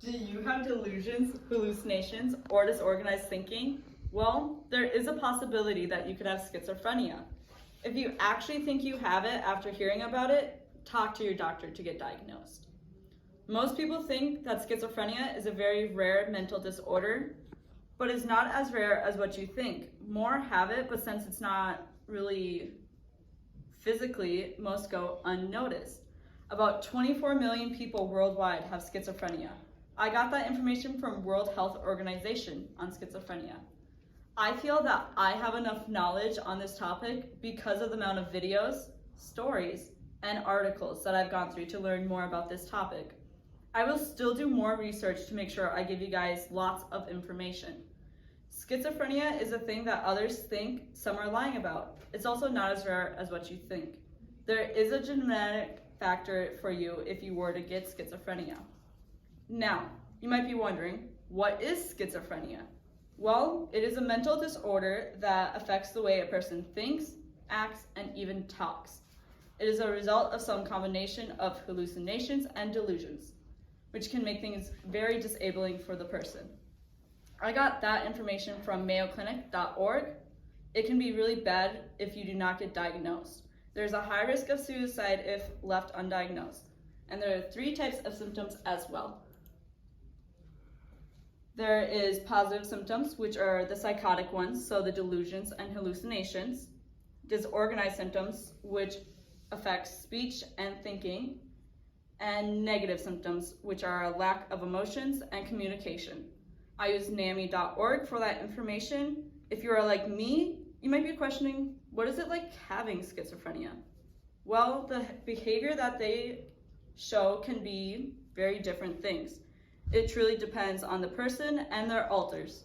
Do you have delusions, hallucinations, or disorganized thinking? Well, there is a possibility that you could have schizophrenia. If you actually think you have it after hearing about it, talk to your doctor to get diagnosed. Most people think that schizophrenia is a very rare mental disorder, but it's not as rare as what you think. More have it, but since it's not really physically, most go unnoticed. About 24 million people worldwide have schizophrenia. I got that information from World Health Organization on schizophrenia. I feel that I have enough knowledge on this topic because of the amount of videos, stories, and articles that I've gone through to learn more about this topic. I will still do more research to make sure I give you guys lots of information. Schizophrenia is a thing that others think some are lying about. It's also not as rare as what you think. There is a genetic factor for you if you were to get schizophrenia. Now, you might be wondering, what is schizophrenia? Well, it is a mental disorder that affects the way a person thinks, acts, and even talks. It is a result of some combination of hallucinations and delusions, which can make things very disabling for the person. I got that information from mayoclinic.org. It can be really bad if you do not get diagnosed. There's a high risk of suicide if left undiagnosed. And there are 3 types of symptoms as well. There is positive symptoms, which are the psychotic ones, so the delusions and hallucinations. Disorganized symptoms, which affect speech and thinking. And negative symptoms, which are a lack of emotions and communication. I use NAMI.org for that information. If you are like me, you might be questioning, what is it like having schizophrenia? Well, the behavior that they show can be very different things. It truly depends on the person and their alters.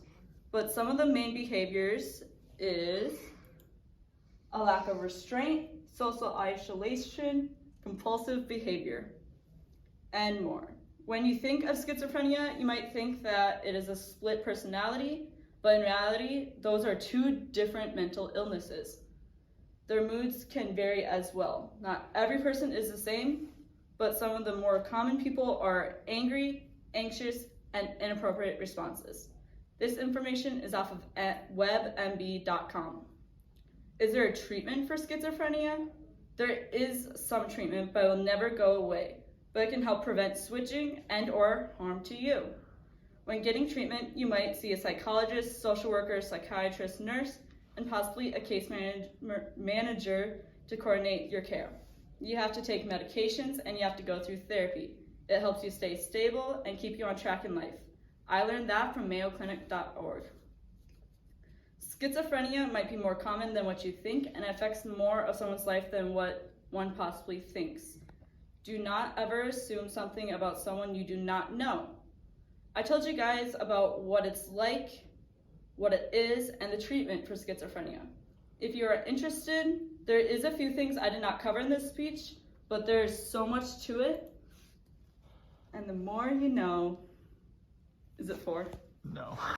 But some of the main behaviors is a lack of restraint, social isolation, compulsive behavior, and more. When you think of schizophrenia, you might think that it is a split personality, but in reality, those are 2 different mental illnesses. Their moods can vary as well. Not every person is the same, but some of the more common people are angry, anxious, and inappropriate responses. This information is off of webmb.com. Is there a treatment for schizophrenia? There is some treatment, but it will never go away, but it can help prevent switching and/or harm to you. When getting treatment, you might see a psychologist, social worker, psychiatrist, nurse, and possibly a case manager to coordinate your care. You have to take medications and you have to go through therapy. It helps you stay stable and keep you on track in life. I learned that from mayoclinic.org. Schizophrenia might be more common than what you think and affects more of someone's life than what one possibly thinks. Do not ever assume something about someone you do not know. I told you guys about what it's like, what it is, and the treatment for schizophrenia. If you are interested, there is a few things I did not cover in this speech, but there's so much to it. And the more you know, is it 4? No.